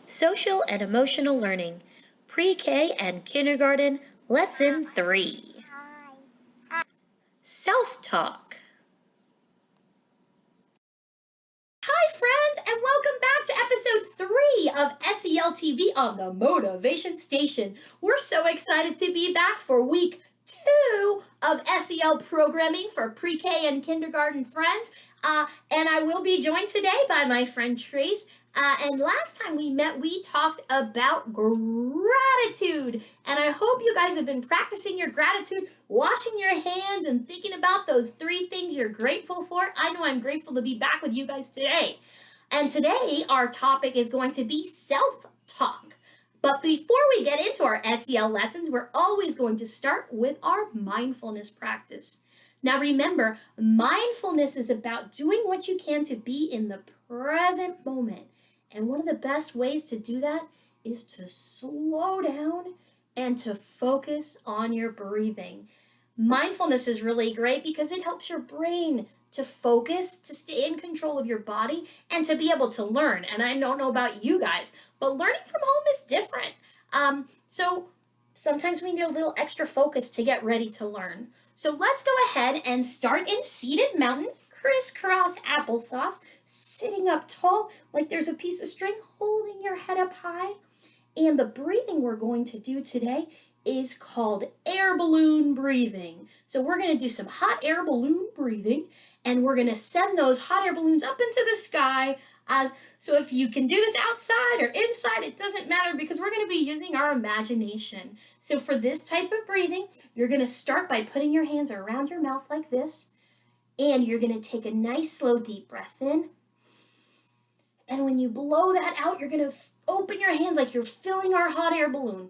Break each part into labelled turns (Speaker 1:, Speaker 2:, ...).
Speaker 1: Social and Emotional Learning, Pre-K and Kindergarten, Lesson 3. Self-Talk. Hi friends, and welcome back to episode 3 of SEL TV on the Motivation Station. We're so excited to be back for week 2 of SEL programming for pre-K and kindergarten friends. And I will be joined today by my friend Trace. And last time we met, we talked about gratitude. And I hope you guys have been practicing your gratitude, washing your hands, and thinking about those 3 things you're grateful for. I know I'm grateful to be back with you guys today. And today, our topic is going to be self-talk. But before we get into our SEL lessons, we're always going to start with our mindfulness practice. Now remember, mindfulness is about doing what you can to be in the present moment. And one of the best ways to do that is to slow down and to focus on your breathing. Mindfulness is really great because it helps your brain to focus, to stay in control of your body, and to be able to learn. And I don't know about you guys, but learning from home is different. So sometimes we need a little extra focus to get ready to learn. So let's go ahead and start in seated mountain, crisscross applesauce, sitting up tall like there's a piece of string, holding your head up high. And the breathing we're going to do today is called air balloon breathing. So we're going to do some hot air balloon breathing, and we're going to send those hot air balloons up into the sky. So if you can do this outside or inside, it doesn't matter because we're going to be using our imagination. So for this type of breathing, you're going to start by putting your hands around your mouth like this, and you're going to take a nice slow deep breath in. And when you blow that out, you're going to open your hands like you're filling our hot air balloon.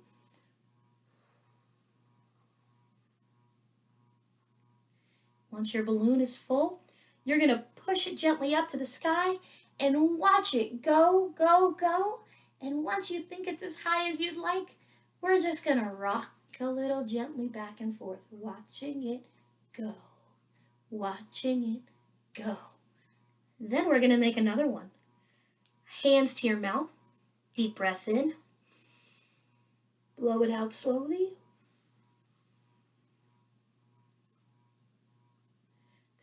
Speaker 1: Once your balloon is full, you're going to push it gently up to the sky and watch it go, go, go. And once you think it's as high as you'd like, we're just going to rock a little gently back and forth, watching it go, watching it go. Then we're going to make another one. Hands to your mouth, deep breath in, blow it out slowly.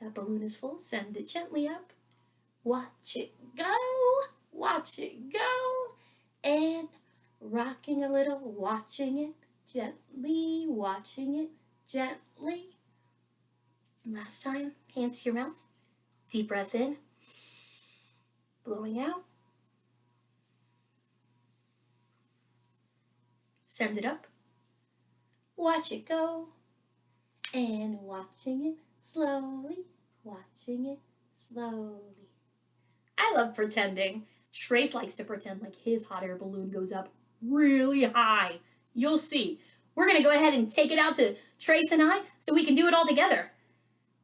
Speaker 1: That balloon is full, send it gently up. Watch it go, watch it go. And rocking a little, watching it gently, watching it gently. Last time, hands to your mouth, deep breath in, blowing out. Send it up, watch it go, and watching it slowly, watching it slowly. I love pretending. Trace likes to pretend like his hot air balloon goes up really high. You'll see. We're going to go ahead and take it out to Trace and I so we can do it all together.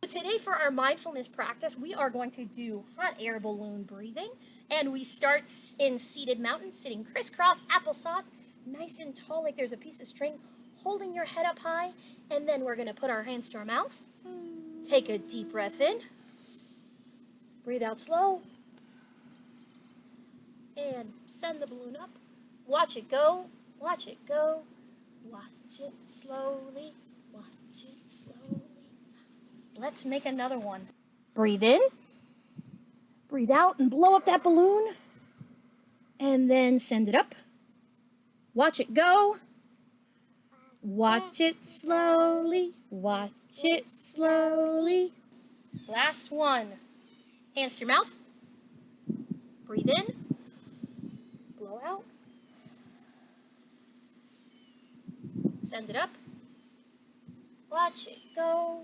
Speaker 1: Today for our mindfulness practice, we are going to do hot air balloon breathing. And we start in seated mountain, sitting crisscross applesauce, nice and tall like there's a piece of string, holding your head up high. And then we're going to put our hands to our mouths. Take a deep breath in. Breathe out slow. And send the balloon up. Watch it go. Watch it go. Watch it slowly. Watch it slowly. Let's make another one. Breathe in. Breathe out and blow up that balloon. And then send it up. Watch it go. Watch it slowly. Watch it slowly. Last one. Hands to your mouth. Breathe in. Blow out. Send it up. Watch it go.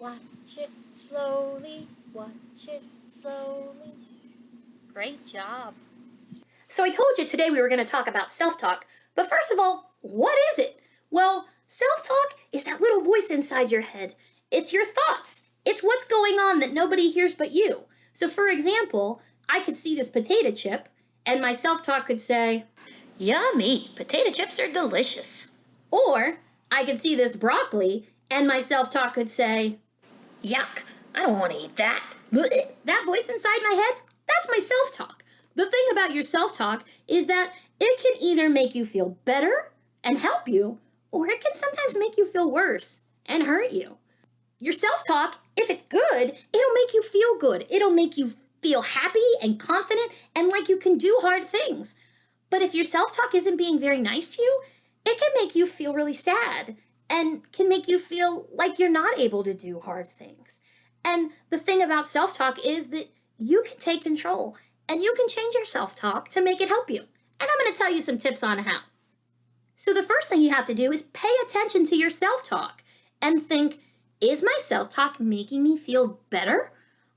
Speaker 1: Watch it slowly. Watch it slowly. Great job. So I told you today we were going to talk about self-talk. But first of all, what is it? Well, self-talk is that little voice inside your head. It's your thoughts. It's what's going on that nobody hears but you. So for example, I could see this potato chip, and my self-talk could say, "Yummy, potato chips are delicious." Or I could see this broccoli, and my self-talk could say, "Yuck, I don't want to eat that. That voice inside my head, that's my self-talk. The thing about your self-talk is that it can either make you feel better and help you, or it can sometimes make you feel worse and hurt you. Your self-talk, if it's good, it'll make you feel good. It'll make you feel happy and confident and like you can do hard things. But if your self-talk isn't being very nice to you, it can make you feel really sad and can make you feel like you're not able to do hard things. And the thing about self-talk is that you can take control and you can change your self-talk to make it help you. And I'm going to tell you some tips on how. So the first thing you have to do is pay attention to your self-talk and think, is my self-talk making me feel better?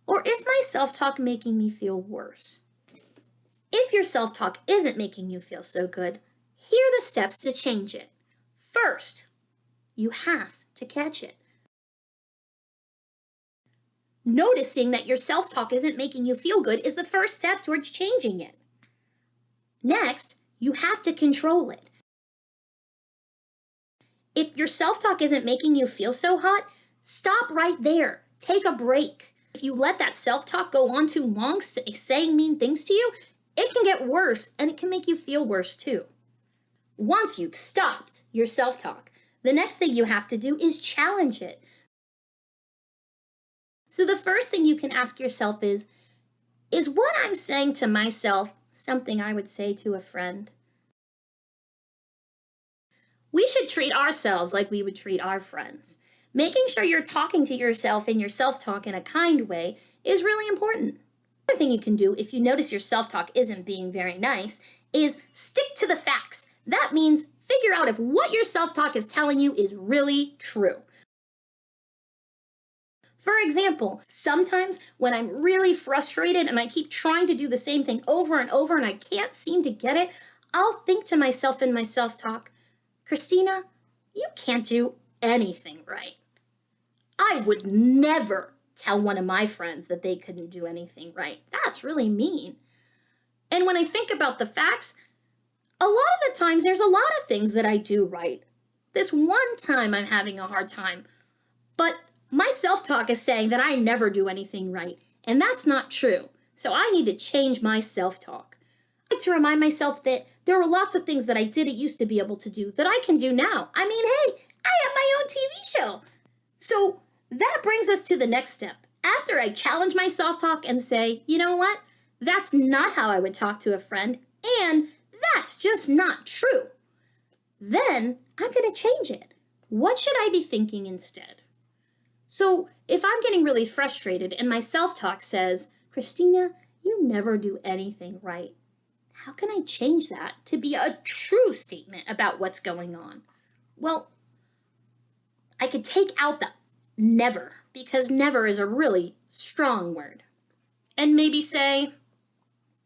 Speaker 1: Or is my self-talk making me feel worse? If your self-talk isn't making you feel so good, here are the steps to change it. First, you have to catch it. Noticing that your self-talk isn't making you feel good is the first step towards changing it. Next, you have to control it. If your self-talk isn't making you feel so hot, stop right there. Take a break. If you let that self-talk go on too long, saying mean things to you, it can get worse and it can make you feel worse too. Once you've stopped your self-talk, the next thing you have to do is challenge it. So the first thing you can ask yourself is what I'm saying to myself something I would say to a friend? We should treat ourselves like we would treat our friends. Making sure you're talking to yourself in your self-talk in a kind way is really important. Another thing you can do if you notice your self-talk isn't being very nice is stick to the facts. That means figure out if what your self-talk is telling you is really true. For example, sometimes when I'm really frustrated and I keep trying to do the same thing over and over and I can't seem to get it, I'll think to myself in my self-talk, Christina, you can't do anything right. I would never tell one of my friends that they couldn't do anything right. That's really mean. And when I think about the facts, a lot of the times there's a lot of things that I do right. This one time I'm having a hard time, but my self-talk is saying that I never do anything right, and that's not true. So I need to change my self-talk. I like to remind myself that there are lots of things that I didn't used to be able to do that I can do now. I mean, hey, I have my own TV show. So that brings us to the next step. After I challenge my self-talk and say, you know what? That's not how I would talk to a friend, and that's just not true. Then I'm going to change it. What should I be thinking instead? So if I'm getting really frustrated and my self-talk says, Christina, you never do anything right, how can I change that to be a true statement about what's going on? Well, I could take out the never, because never is a really strong word, and maybe say,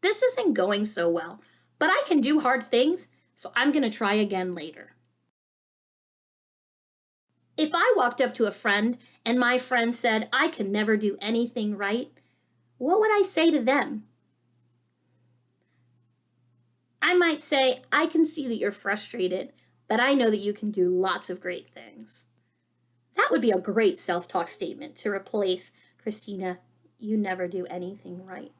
Speaker 1: this isn't going so well, but I can do hard things, so I'm going to try again later. If I walked up to a friend and my friend said, I can never do anything right, what would I say to them? I might say, I can see that you're frustrated, but I know that you can do lots of great things. That would be a great self-talk statement to replace, Christina, you never do anything right.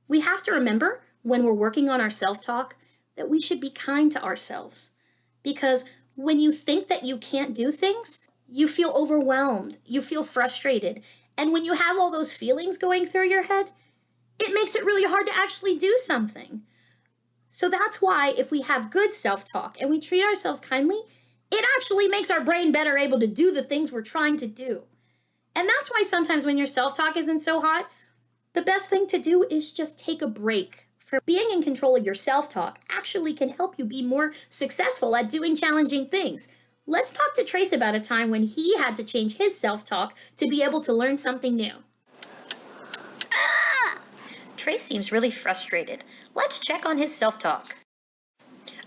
Speaker 1: We have to remember when we're working on our self-talk that we should be kind to ourselves, because when you think that you can't do things, you feel overwhelmed, you feel frustrated, and when you have all those feelings going through your head, it makes it really hard to actually do something. So that's why if we have good self-talk and we treat ourselves kindly, it actually makes our brain better able to do the things we're trying to do. And that's why sometimes when your self-talk isn't so hot, the best thing to do is just take a break. For being in control of your self-talk actually can help you be more successful at doing challenging things. Let's talk to Trace about a time when he had to change his self-talk to be able to learn something new. Trace seems really frustrated. Let's check on his self-talk.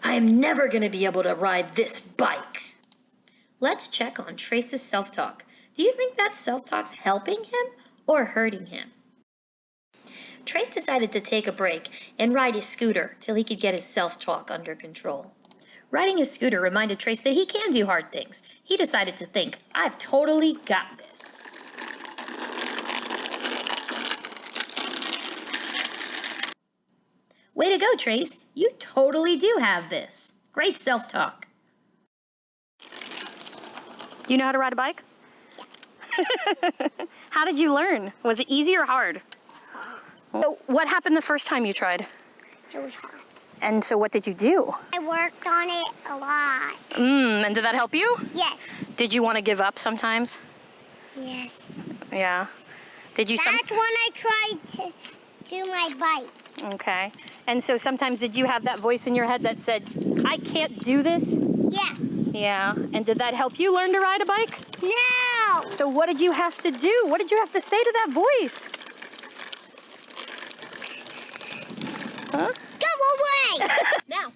Speaker 1: I am never going to be able to ride this bike. Let's check on Trace's self-talk. Do you think that self-talk's helping him or hurting him? Trace decided to take a break and ride his scooter till he could get his self-talk under control. Riding his scooter reminded Trace that he can do hard things. He decided to think, I've totally got this. Way to go, Trace. You totally do have this. Great self-talk.
Speaker 2: Do you know how to ride a bike? How did you learn? Was it easy or hard? So what happened the first time you tried?
Speaker 3: It was hard.
Speaker 2: And so what did you do?
Speaker 3: I worked on it a lot.
Speaker 2: And did that help you?
Speaker 3: Yes.
Speaker 2: Did you want to give up sometimes?
Speaker 3: Yes.
Speaker 2: Yeah. Did you?
Speaker 3: That's when I tried to do my bike.
Speaker 2: Okay. And so sometimes did you have that voice in your head that said, I can't do this?
Speaker 3: Yes.
Speaker 2: Yeah. And did that help you learn to ride a bike?
Speaker 3: No!
Speaker 2: So what did you have to do? What did you have to say to that voice? Huh?
Speaker 3: Go away!
Speaker 1: Now,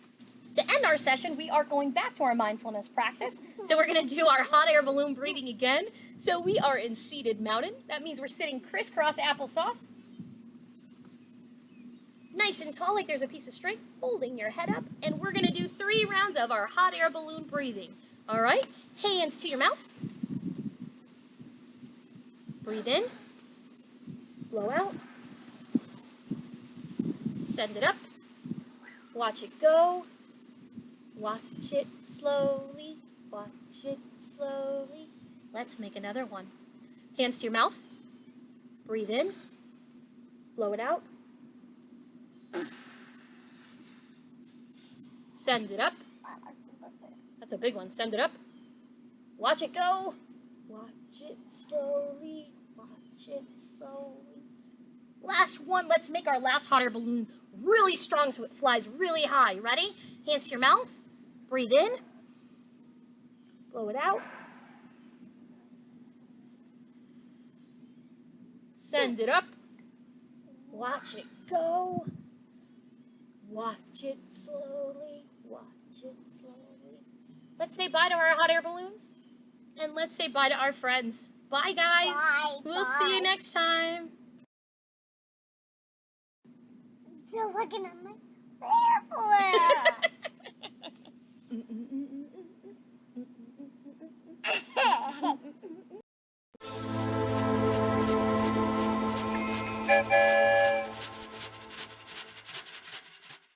Speaker 1: to end our session, we are going back to our mindfulness practice. So we're going to do our hot air balloon breathing again. So we are in seated mountain. That means we're sitting crisscross applesauce. Nice and tall, like there's a piece of string, holding your head up. And we're going to do 3 rounds of our hot air balloon breathing. All right? Hands to your mouth. Breathe in. Blow out. Send it up. Watch it go. Watch it slowly. Watch it slowly. Let's make another one. Hands to your mouth. Breathe in. Blow it out. Send it up. That's a big one. Send it up. Watch it go. Watch it slowly. Watch it slowly. Last one. Let's make our last hot air balloon really strong so it flies really high. Ready? Hands to your mouth. Breathe in. Blow it out. Send it up. Watch it go. Watch it slowly. Watch it slowly. Let's say bye to our hot air balloons. And let's say bye to our friends. Bye, guys.
Speaker 3: Bye,
Speaker 1: We'll
Speaker 3: bye.
Speaker 1: see you next time.
Speaker 3: You're looking at my hair balloon.